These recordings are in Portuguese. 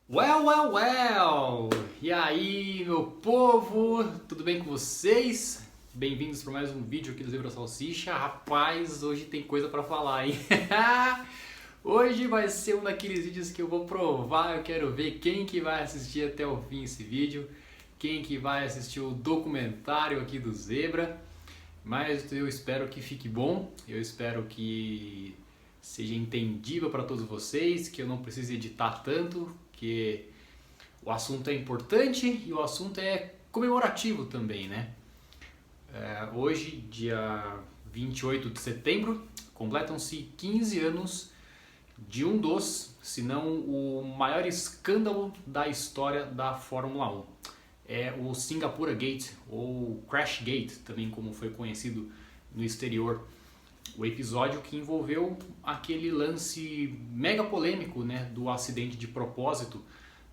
Well! E aí, meu povo? Tudo bem com vocês? Bem-vindos para mais um vídeo aqui do Zebra Salsicha. Rapaz, hoje tem coisa para falar, hein? Hoje vai ser um daqueles vídeos que eu vou provar, eu quero ver quem que vai assistir até o fim esse vídeo, quem que vai assistir o documentário aqui do Zebra. Mas eu espero que fique bom, eu espero que seja entendível para todos vocês, que eu não precise editar tanto, que o assunto é importante e o assunto é comemorativo também, né? Hoje, dia 28 de setembro, completam-se 15 anos de um dos, se não o maior escândalo da história da Fórmula 1. É o Singapura Gate, ou Crash Gate, também como foi conhecido no exterior. O episódio que envolveu aquele lance mega polêmico, né, do acidente de propósito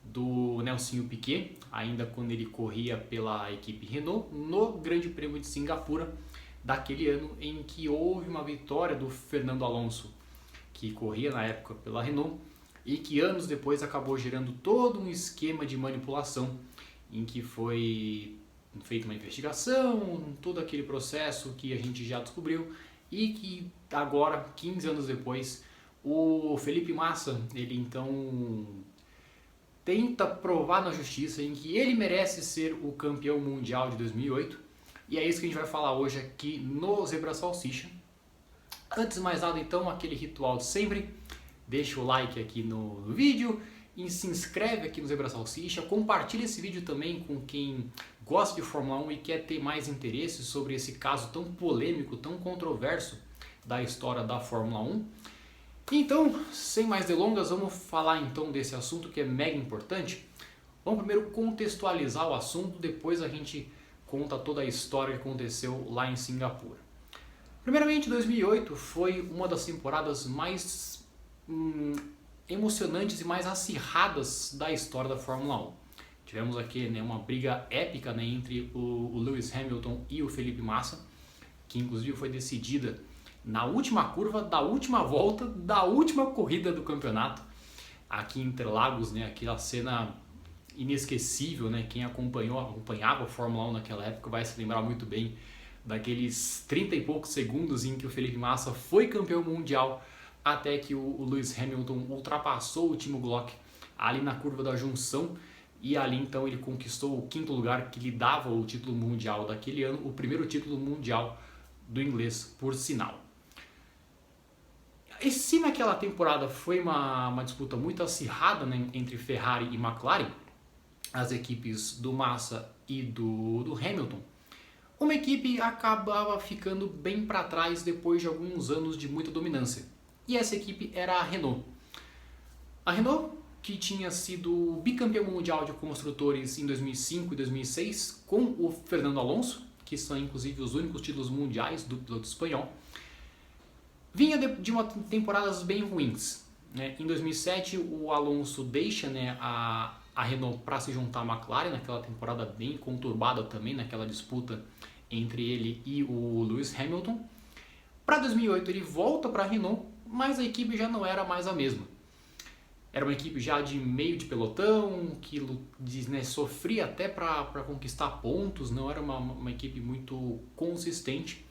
do Nelsinho Piquet, ainda quando ele corria pela equipe Renault, no Grande Prêmio de Singapura, daquele ano em que houve uma vitória do Fernando Alonso, que corria na época pela Renault, e que anos depois acabou gerando todo um esquema de manipulação, em que foi feita uma investigação, todo aquele processo que a gente já descobriu, e que agora, 15 anos depois, o Felipe Massa, ele então tenta provar na justiça em que ele merece ser o campeão mundial de 2008, e é isso que a gente vai falar hoje aqui no Zebra Salsicha. Antes de mais nada, então, aquele ritual de sempre, deixa o like aqui no vídeo e se inscreve aqui no Zebra Salsicha, compartilha esse vídeo também com quem gosta de Fórmula 1 e quer ter mais interesse sobre esse caso tão polêmico, tão controverso da história da Fórmula 1. Então, sem mais delongas, vamos falar então desse assunto que é mega importante. Vamos primeiro contextualizar o assunto, depois a gente conta toda a história que aconteceu lá em Singapura. Primeiramente, 2008 foi uma das temporadas mais emocionantes e mais acirradas da história da Fórmula 1. Tivemos aqui, né, uma briga épica, né, entre o Lewis Hamilton e o Felipe Massa, que inclusive foi decidida na última curva da última volta da última corrida do campeonato, aqui em Interlagos, né, aquela cena inesquecível, né, quem acompanhava a Fórmula 1 naquela época vai se lembrar muito bem daqueles 30 e poucos segundos em que o Felipe Massa foi campeão mundial, até que o Lewis Hamilton ultrapassou o Timo Glock ali na curva da junção, e ali então ele conquistou o quinto lugar, que lhe dava o título mundial daquele ano, o primeiro título mundial do inglês, por sinal. E se naquela temporada foi uma disputa muito acirrada, né, entre Ferrari e McLaren, as equipes do Massa e do Hamilton, uma equipe acabava ficando bem para trás depois de alguns anos de muita dominância. E essa equipe era a Renault. A Renault, que tinha sido bicampeão mundial de construtores em 2005 e 2006 com o Fernando Alonso, que são inclusive os únicos títulos mundiais do piloto espanhol, vinha de uma temporadas bem ruins, né? Em 2007 o Alonso deixa, né, a Renault para se juntar à McLaren, naquela temporada bem conturbada também, naquela disputa entre ele e o Lewis Hamilton. Para 2008 ele volta para a Renault, mas a equipe já não era mais a mesma. Era uma equipe já de meio de pelotão, que, né, sofria até para conquistar pontos, não era uma equipe muito consistente.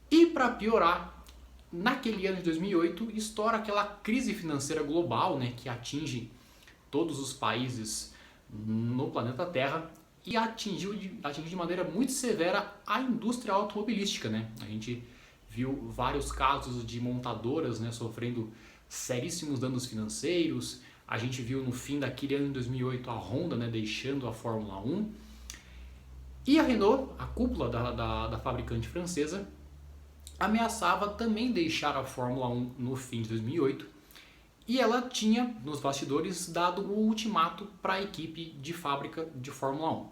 E para piorar, naquele ano de 2008 estoura aquela crise financeira global, né, que atinge todos os países no planeta Terra e atingiu de maneira muito severa a indústria automobilística, né? A gente viu vários casos de montadoras, né, sofrendo seríssimos danos financeiros. A gente viu no fim daquele ano de 2008 a Honda, né, deixando a Fórmula 1. E a Renault, a cúpula da fabricante francesa, ameaçava também deixar a Fórmula 1 no fim de 2008. E ela tinha, nos bastidores, dado um ultimato para a equipe de fábrica de Fórmula 1.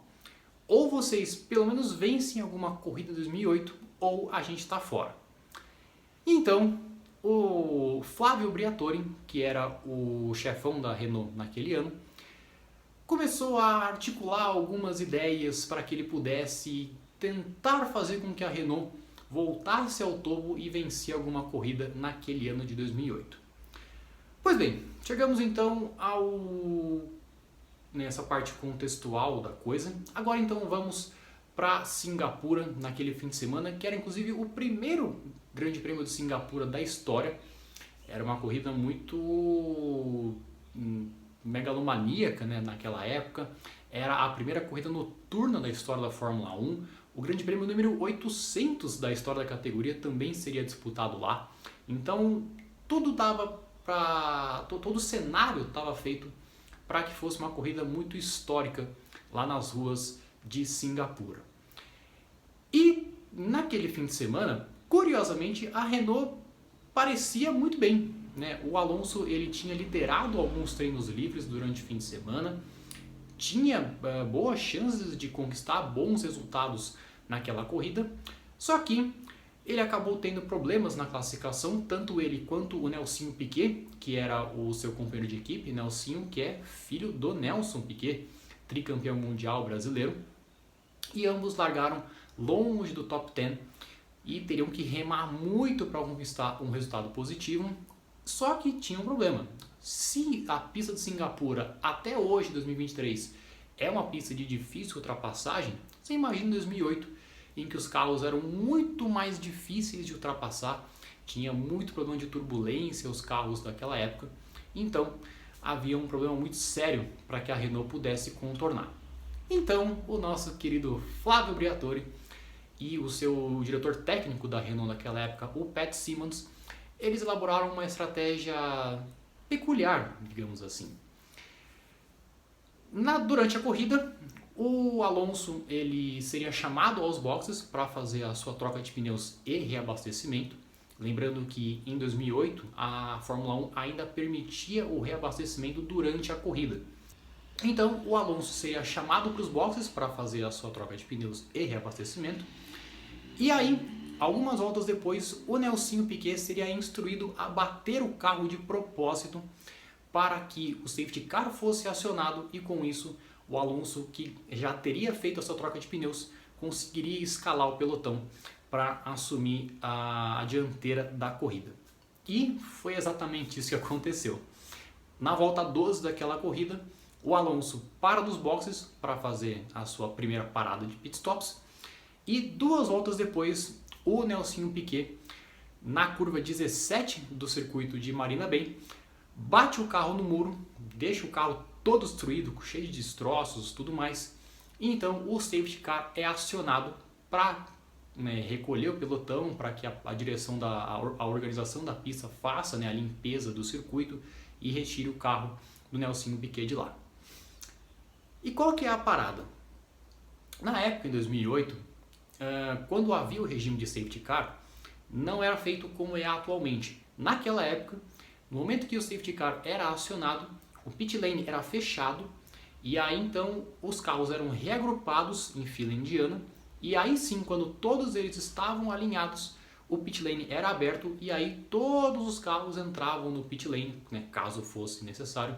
Ou vocês pelo menos vencem alguma corrida em 2008, ou a gente está fora. Então, o Flávio Briatore, que era o chefão da Renault naquele ano, começou a articular algumas ideias para que ele pudesse tentar fazer com que a Renault voltasse ao topo e vencer alguma corrida naquele ano de 2008. Pois bem, chegamos então nessa parte contextual da coisa. Agora então vamos para Singapura naquele fim de semana, que era inclusive o primeiro Grande Prêmio de Singapura da história. Era uma corrida muito megalomaníaca, né, naquela época. Era a primeira corrida noturna da história da Fórmula 1. O Grande Prêmio número 800 da história da categoria também seria disputado lá. Então tudo dava para todo o cenário estava feito para que fosse uma corrida muito histórica lá nas ruas de Singapura. E naquele fim de semana, curiosamente, a Renault parecia muito bem, né? O Alonso ele tinha liderado alguns treinos livres durante o fim de semana, tinha boas chances de conquistar bons resultados naquela corrida, só que ele acabou tendo problemas na classificação, tanto ele quanto o Nelsinho Piquet, que era o seu companheiro de equipe, Nelsinho, que é filho do Nelson Piquet, tricampeão mundial brasileiro, e ambos largaram longe do top 10 e teriam que remar muito para conquistar um resultado positivo, só que tinha um problema. Se a pista de Singapura até hoje, 2023, é uma pista de difícil ultrapassagem, você imagina em 2008, em que os carros eram muito mais difíceis de ultrapassar, tinha muito problema de turbulência os carros daquela época, então havia um problema muito sério para que a Renault pudesse contornar. Então o nosso querido Flávio Briatore e o seu diretor técnico da Renault naquela época, o Pat Symonds, eles elaboraram uma estratégia peculiar, digamos assim. Durante a corrida, o Alonso ele seria chamado aos boxes para fazer a sua troca de pneus e reabastecimento. Lembrando que em 2008 a Fórmula 1 ainda permitia o reabastecimento durante a corrida. Então o Alonso seria chamado para os boxes para fazer a sua troca de pneus e reabastecimento. E aí, algumas voltas depois, o Nelsinho Piquet seria instruído a bater o carro de propósito para que o safety car fosse acionado e com isso o Alonso, que já teria feito a sua troca de pneus, conseguiria escalar o pelotão para assumir a dianteira da corrida. E foi exatamente isso que aconteceu. Na volta 12 daquela corrida, o Alonso para nos boxes para fazer a sua primeira parada de pitstops e 2 voltas depois, o Nelsinho Piquet, na curva 17 do circuito de Marina Bay, bate o carro no muro, deixa o carro todo destruído, cheio de destroços, tudo mais. E então o safety car é acionado para recolher o pelotão, para que a direção a organização da pista faça a limpeza do circuito e retire o carro do Nelsinho Piquet de lá. E qual que é a parada? Na época, em 2008, quando havia o regime de safety car, não era feito como é atualmente. Naquela época, no momento que o safety car era acionado, o pit lane era fechado e aí então os carros eram reagrupados em fila indiana e aí sim, quando todos eles estavam alinhados, o pit lane era aberto e aí todos os carros entravam no pit lane, caso fosse necessário,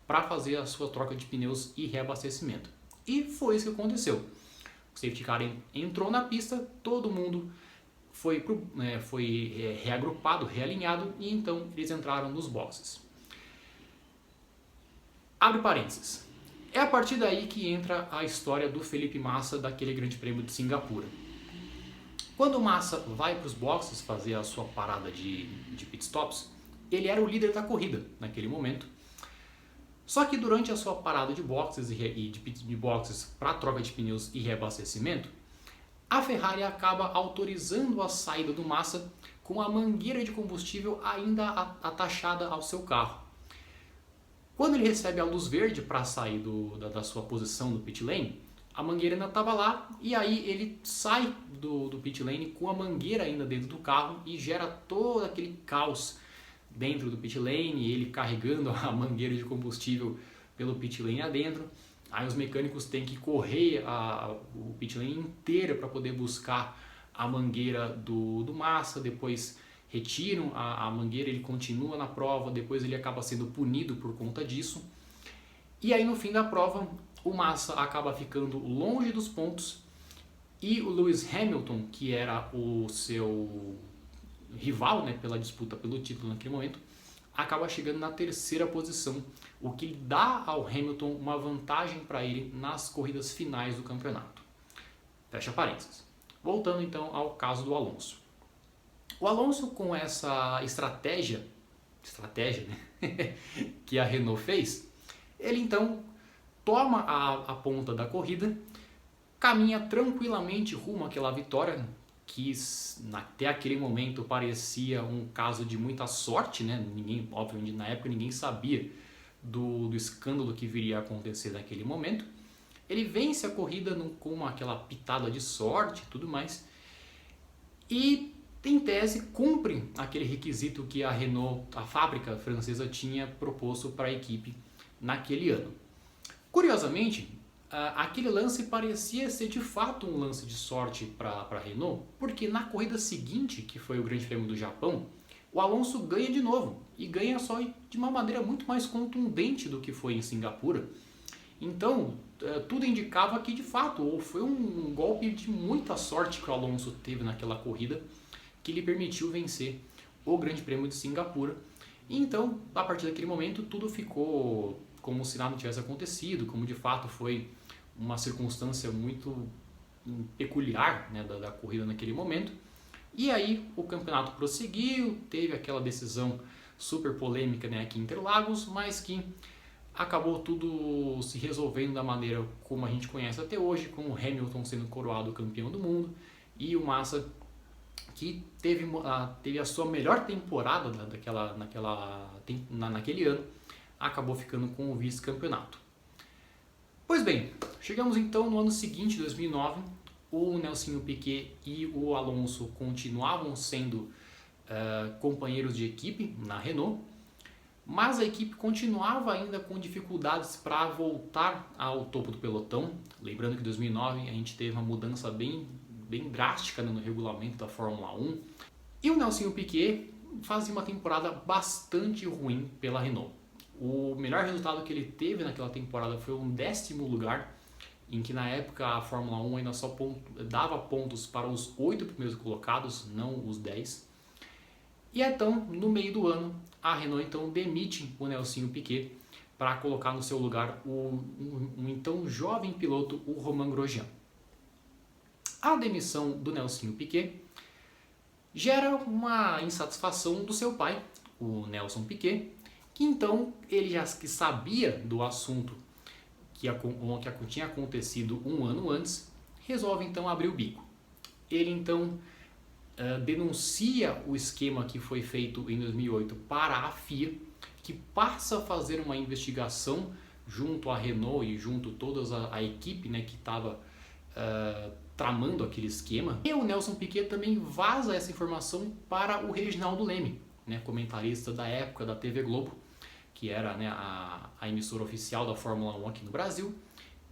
para fazer a sua troca de pneus e reabastecimento. E foi isso que aconteceu. O safety car entrou na pista, todo mundo foi reagrupado, realinhado e então eles entraram nos boxes. Abre parênteses. É a partir daí que entra a história do Felipe Massa daquele Grande Prêmio de Singapura. Quando o Massa vai para os boxes fazer a sua parada de pitstops, ele era o líder da corrida naquele momento. Só que durante a sua parada de boxes de boxes para troca de pneus e reabastecimento, a Ferrari acaba autorizando a saída do Massa com a mangueira de combustível ainda atachada ao seu carro. Quando ele recebe a luz verde para sair da sua posição no pit lane, a mangueira ainda estava lá e aí ele sai do pit lane com a mangueira ainda dentro do carro e gera todo aquele caos dentro do pit lane, ele carregando a mangueira de combustível pelo pit lane adentro. Aí os mecânicos têm que correr o pit lane inteiro para poder buscar a mangueira do Massa, depois retiram a mangueira, ele continua na prova, depois ele acaba sendo punido por conta disso. E aí no fim da prova, o Massa acaba ficando longe dos pontos e o Lewis Hamilton, que era o seu rival pela disputa pelo título naquele momento, acaba chegando na terceira posição, o que dá ao Hamilton uma vantagem para ele nas corridas finais do campeonato. Fecha parênteses. Voltando então ao caso do Alonso. O Alonso, com essa estratégia né, que a Renault fez, ele então toma a ponta da corrida, caminha tranquilamente rumo àquela vitória, que até aquele momento parecia um caso de muita sorte, né? Obviamente na época ninguém sabia do escândalo que viria a acontecer naquele momento. Ele vence a corrida com aquela pitada de sorte e tudo mais, e em tese cumpre aquele requisito que a Renault, a fábrica francesa, tinha proposto para a equipe naquele ano. Curiosamente, aquele lance parecia ser de fato um lance de sorte para a Renault, porque na corrida seguinte, que foi o Grande Prêmio do Japão, o Alonso ganha de novo, e ganha só de uma maneira muito mais contundente do que foi em Singapura. Então, tudo indicava que de fato foi um golpe de muita sorte que o Alonso teve naquela corrida, que lhe permitiu vencer o Grande Prêmio de Singapura. E então, a partir daquele momento, tudo ficou como se nada tivesse acontecido, como de fato foi uma circunstância muito peculiar, né, da corrida naquele momento. E aí o campeonato prosseguiu, teve aquela decisão super polêmica, né, aqui em Interlagos, mas que acabou tudo se resolvendo da maneira como a gente conhece até hoje, com o Hamilton sendo coroado campeão do mundo e o Massa, que teve a sua melhor temporada naquele ano, acabou ficando com o vice-campeonato. Pois bem, chegamos então no ano seguinte, 2009, o Nelsinho Piquet e o Alonso continuavam sendo companheiros de equipe na Renault, mas a equipe continuava ainda com dificuldades para voltar ao topo do pelotão. Lembrando que em 2009 a gente teve uma mudança bem drástica, né, no regulamento da Fórmula 1. E o Nelsinho Piquet fazia uma temporada bastante ruim pela Renault. O melhor resultado que ele teve naquela temporada foi um 10º lugar, em que na época a Fórmula 1 ainda só dava pontos para os 8 primeiros colocados, não os 10. E então, no meio do ano, a Renault então demite o Nelsinho Piquet para colocar no seu lugar um então jovem piloto, o Romain Grosjean. A demissão do Nelsinho Piquet gera uma insatisfação do seu pai, o Nelson Piquet, que então ele já que sabia do assunto que tinha acontecido um ano antes, resolve então abrir o bico. Ele então denuncia o esquema que foi feito em 2008 para a FIA, que passa a fazer uma investigação junto à Renault e junto a toda a equipe, né, que estava tramando aquele esquema. E o Nelson Piquet também vaza essa informação para o Reginaldo Leme, né, comentarista da época da TV Globo, que era, né, a emissora oficial da Fórmula 1 aqui no Brasil.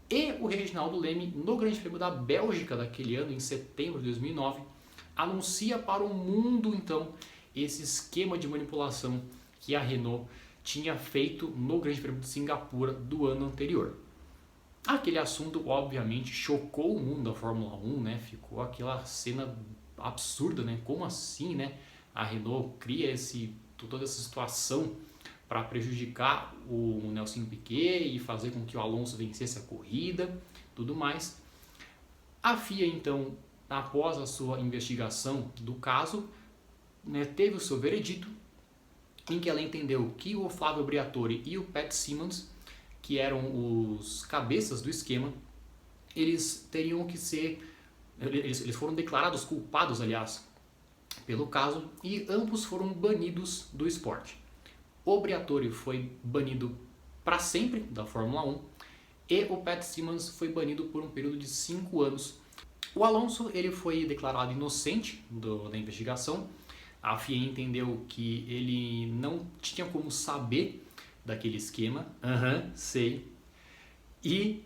E o Reginaldo Leme, no Grande Prêmio da Bélgica daquele ano, em setembro de 2009, anuncia para o mundo então esse esquema de manipulação que a Renault tinha feito no Grande Prêmio de Singapura do ano anterior. Aquele assunto obviamente chocou o mundo da Fórmula 1, né? Ficou aquela cena absurda, né? Como assim, né? A Renault cria toda essa situação para prejudicar o Nelsinho Piquet e fazer com que o Alonso vencesse a corrida, tudo mais. A FIA então, após a sua investigação do caso, né, teve o seu veredito, em que ela entendeu que o Flávio Briatore e o Pat Symonds, que eram os cabeças do esquema, eles teriam que ser, eles foram declarados culpados, aliás, pelo caso, e ambos foram banidos do esporte. O Briatore foi banido para sempre da Fórmula 1 e o Pat Symonds foi banido por um período de 5 anos. O Alonso ele foi declarado inocente da investigação. A FIA entendeu que ele não tinha como saber daquele esquema. Sei. E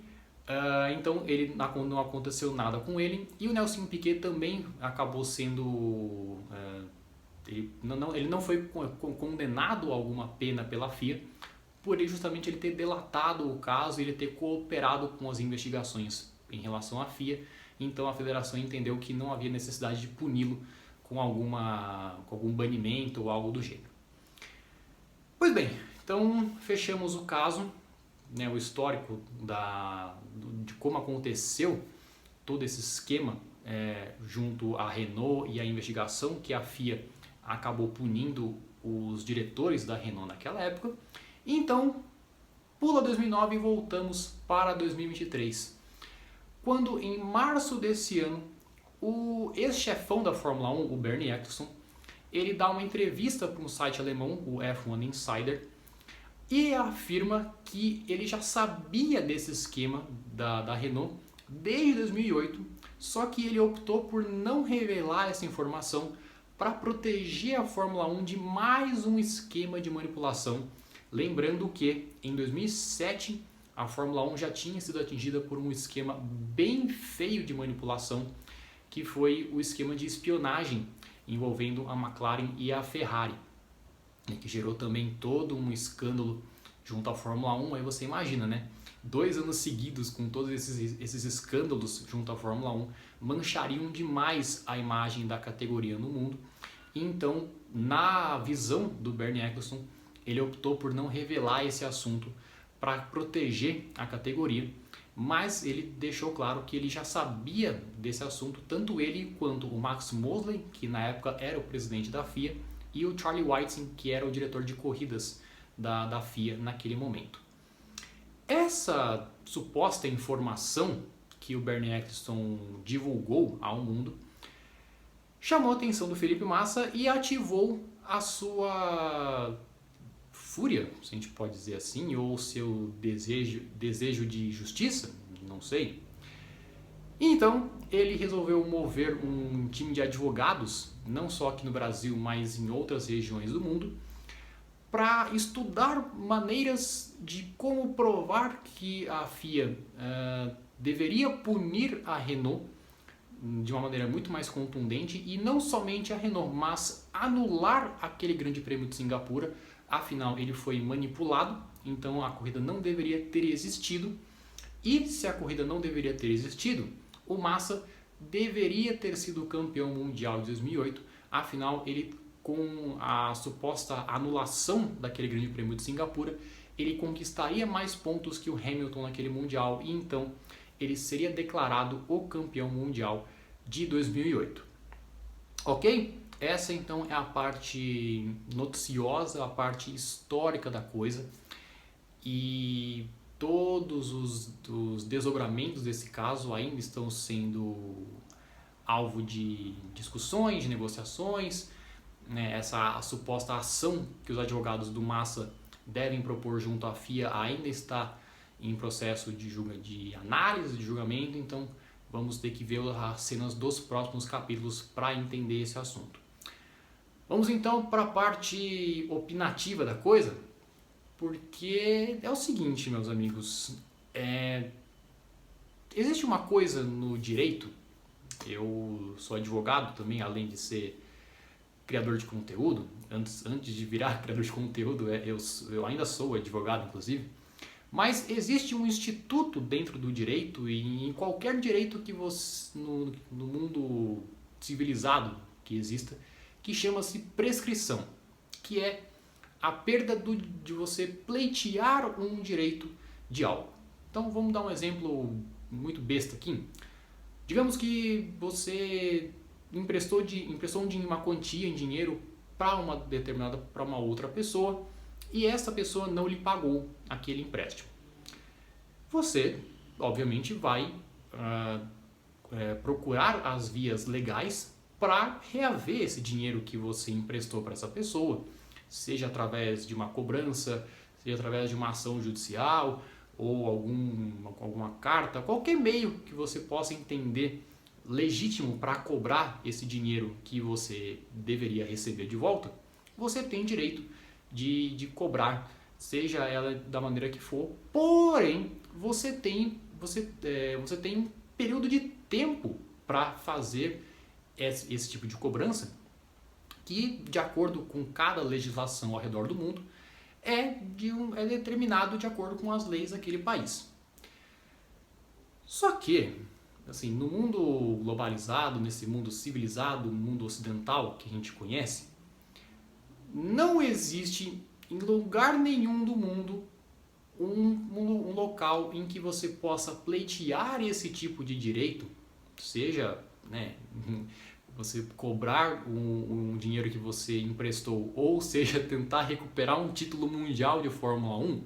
então não aconteceu nada com ele. E o Nelsinho Piquet também acabou sendo... Ele não foi condenado a alguma pena pela FIA, por justamente ele ter delatado o caso e ele ter cooperado com as investigações em relação à FIA. Então a federação entendeu que não havia necessidade de puni-lo com algum banimento ou algo do gênero. Pois bem, então fechamos o caso, né, o histórico de como aconteceu todo esse esquema junto à Renault e a investigação que a FIA acabou punindo os diretores da Renault naquela época. Então, pula 2009 e voltamos para 2023, quando em março desse ano o ex-chefão da Fórmula 1, o Bernie Ecclestone, ele dá uma entrevista para um site alemão, o F1 Insider, e afirma que ele já sabia desse esquema da Renault desde 2008, só que ele optou por não revelar essa informação para proteger a Fórmula 1 de mais um esquema de manipulação. Lembrando que em 2007 a Fórmula 1 já tinha sido atingida por um esquema bem feio de manipulação, que foi o esquema de espionagem envolvendo a McLaren e a Ferrari, que gerou também todo um escândalo junto à Fórmula 1. Aí você imagina, né? 2 anos seguidos com todos esses escândalos junto à Fórmula 1 manchariam demais a imagem da categoria no mundo. Então, na visão do Bernie Ecclestone, ele optou por não revelar esse assunto para proteger a categoria, mas ele deixou claro que ele já sabia desse assunto, tanto ele quanto o Max Mosley, que na época era o presidente da FIA, e o Charlie Whiting, que era o diretor de corridas da FIA naquele momento. Essa suposta informação que o Bernie Ecclestone divulgou ao mundo chamou a atenção do Felipe Massa e ativou a sua fúria, se a gente pode dizer assim, ou seu desejo de justiça, não sei. Então ele resolveu mover um time de advogados, não só aqui no Brasil, mas em outras regiões do mundo, para estudar maneiras de como provar que a FIA deveria punir a Renault de uma maneira muito mais contundente, e não somente a Renault, mas anular aquele Grande Prêmio de Singapura. Afinal, ele foi manipulado, então a corrida não deveria ter existido, e se a corrida não deveria ter existido, o Massa deveria ter sido campeão mundial de 2008, afinal ele, com a suposta anulação daquele Grande Prêmio de Singapura, ele conquistaria mais pontos que o Hamilton naquele mundial, e então ele seria declarado o campeão mundial de 2008. Ok? Essa então é a parte noticiosa, a parte histórica da coisa, e todos os desdobramentos desse caso ainda estão sendo alvo de discussões, de negociações, né? Essa suposta ação que os advogados do Massa devem propor junto à FIA ainda está em processo de análise, de julgamento, então vamos ter que ver as cenas dos próximos capítulos para entender esse assunto. Vamos então para a parte opinativa da coisa, porque é o seguinte, meus amigos, existe uma coisa no direito, eu sou advogado também, além de ser criador de conteúdo, antes de virar criador de conteúdo, eu ainda sou advogado, inclusive, mas existe um instituto dentro do direito, e em qualquer direito que você, no mundo civilizado que exista, que chama-se prescrição, que é a perda de você pleitear um direito de algo. Então vamos dar um exemplo muito besta aqui. Digamos que você emprestou uma quantia em dinheiro para uma outra pessoa, e essa pessoa não lhe pagou aquele empréstimo. Você, obviamente, vai procurar as vias legais para reaver esse dinheiro que você emprestou para essa pessoa, seja através de uma cobrança, seja através de uma ação judicial ou alguma carta, qualquer meio que você possa entender legítimo para cobrar esse dinheiro que você deveria receber de volta. Você tem direito de cobrar, seja ela da maneira que for, porém você tem um período de tempo para fazer esse tipo de cobrança, que de acordo com cada legislação ao redor do mundo é determinado de acordo com as leis daquele país. Só que, assim, no mundo globalizado, nesse mundo civilizado, no mundo ocidental que a gente conhece, não existe em lugar nenhum do mundo um local em que você possa pleitear esse tipo de direito, seja, né, você cobrar um dinheiro que você emprestou, ou seja, tentar recuperar um título mundial de Fórmula 1,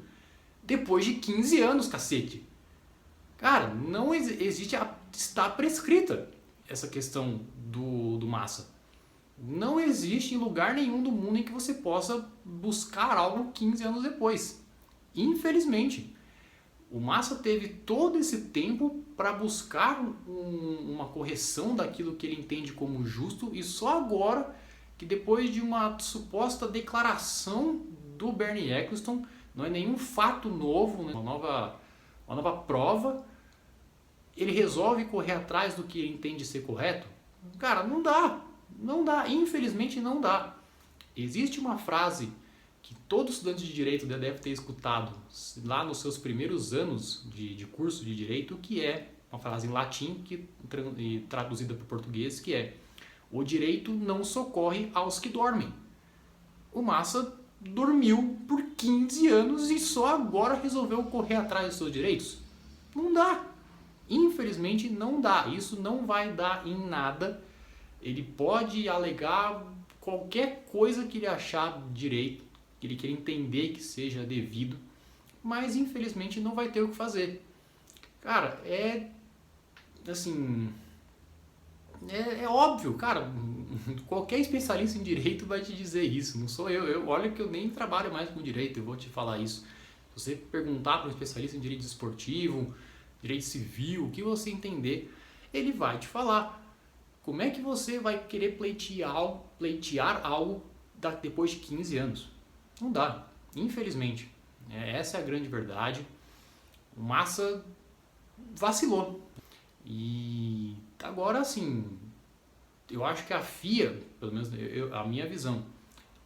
depois de 15 anos, cacete. Cara, não existe, está prescrita essa questão do Massa. Não existe em lugar nenhum do mundo em que você possa buscar algo 15 anos depois. Infelizmente, o Massa teve todo esse tempo para buscar uma correção daquilo que ele entende como justo, e só agora que, depois de uma suposta declaração do Bernie Ecclestone, não é nenhum fato novo, né? uma nova prova, ele resolve correr atrás do que ele entende ser correto. Cara, não dá, infelizmente não dá. Existe uma frase que todo estudante de direito deve ter escutado lá nos seus primeiros anos de curso de direito, que é uma frase em latim traduzida para o português, que é: o direito não socorre aos que dormem. O Massa dormiu por 15 anos e só agora resolveu correr atrás dos seus direitos? Não dá. Infelizmente não dá. Isso não vai dar em nada. Ele pode alegar qualquer coisa que ele achar direito, que ele queira entender que seja devido, mas infelizmente não vai ter o que fazer. Cara, é óbvio, cara, qualquer especialista em direito vai te dizer isso, não sou eu. Olha que eu nem trabalho mais com direito, eu vou te falar isso. Se você perguntar para um especialista em direito esportivo, direito civil, o que você entender, ele vai te falar. Como é que você vai querer pleitear algo depois de 15 anos? Não dá, infelizmente. Essa é a grande verdade. O Massa vacilou. E agora, assim, eu acho que a FIA, pelo menos a minha visão,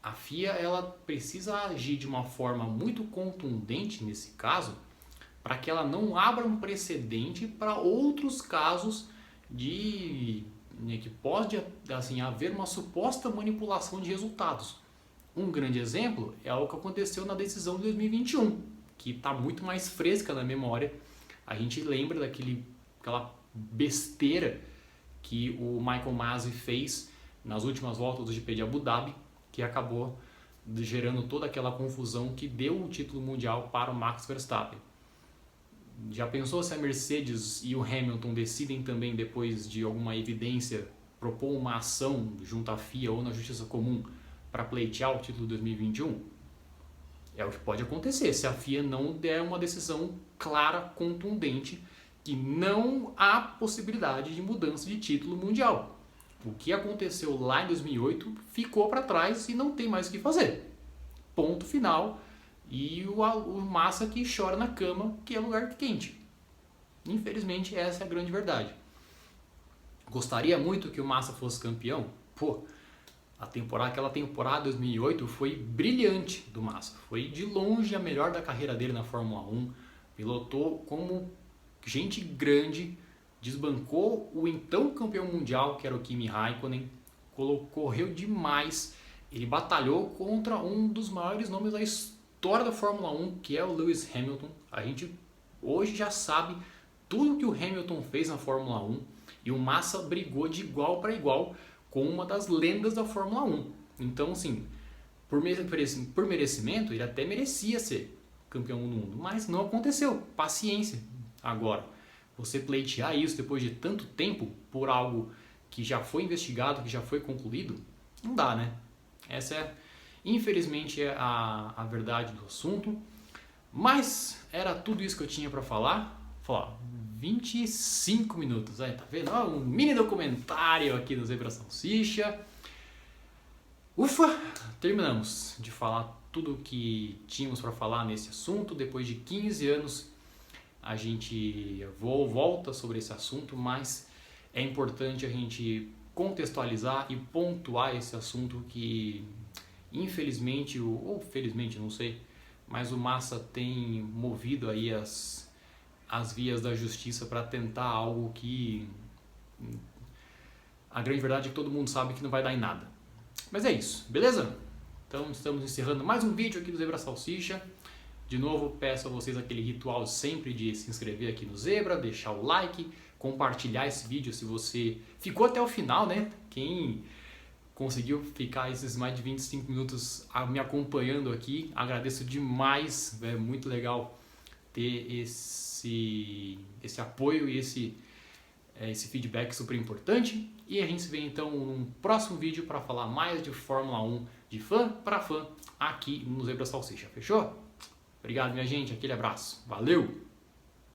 a FIA ela precisa agir de uma forma muito contundente nesse caso, para que ela não abra um precedente para outros casos que pode haver uma suposta manipulação de resultados. Um grande exemplo é o que aconteceu na decisão de 2021, que está muito mais fresca na memória. A gente lembra daquela besteira que o Michael Masi fez nas últimas voltas do GP de Abu Dhabi, que acabou gerando toda aquela confusão que deu o título mundial para o Max Verstappen. Já pensou se a Mercedes e o Hamilton decidem também, depois de alguma evidência, propor uma ação junto à FIA ou na Justiça Comum para pleitear o título de 2021? É o que pode acontecer se a FIA não der uma decisão clara, contundente, que não há possibilidade de mudança de título mundial. O que aconteceu lá em 2008 ficou para trás e não tem mais o que fazer. Ponto final. E o Massa que chora na cama, que é lugar quente. Infelizmente, essa é a grande verdade. Gostaria muito que o Massa fosse campeão? Pô, aquela temporada 2008 foi brilhante do Massa. Foi de longe a melhor da carreira dele na Fórmula 1. Pilotou como gente grande, desbancou o então campeão mundial, que era o Kimi Raikkonen, correu demais. Ele batalhou contra um dos maiores nomes da história da Fórmula 1, que é o Lewis Hamilton. A gente hoje já sabe tudo que o Hamilton fez na Fórmula 1, e o Massa brigou de igual para igual com uma das lendas da Fórmula 1. Então, assim, por merecimento, ele até merecia ser campeão do mundo, mas não aconteceu. Paciência. Agora, você pleitear isso depois de tanto tempo por algo que já foi investigado, que já foi concluído, não dá, né? Essa é, infelizmente, a verdade do assunto. Mas era tudo isso que eu tinha para falar. 25 minutos, aí, tá vendo? Um mini documentário aqui do Zebra Salsicha. Ufa, terminamos de falar tudo o que tínhamos para falar nesse assunto. Depois de 15 anos, a gente volta sobre esse assunto, mas é importante a gente contextualizar e pontuar esse assunto que, infelizmente, ou felizmente, não sei, mas o Massa tem movido aí as vias da justiça para tentar algo que a grande verdade é que todo mundo sabe que não vai dar em nada. Mas é isso, beleza? Então estamos encerrando mais um vídeo aqui do Zebra Salsicha. De novo, peço a vocês aquele ritual sempre de se inscrever aqui no Zebra, deixar o like, compartilhar esse vídeo se você ficou até o final, né? Quem conseguiu ficar esses mais de 25 minutos me acompanhando aqui, agradeço demais, é muito legal ter esse apoio e esse feedback super importante. E a gente se vê então num próximo vídeo para falar mais de Fórmula 1 de fã para fã aqui no Zebra Salsicha, fechou? Obrigado, minha gente, aquele abraço, valeu!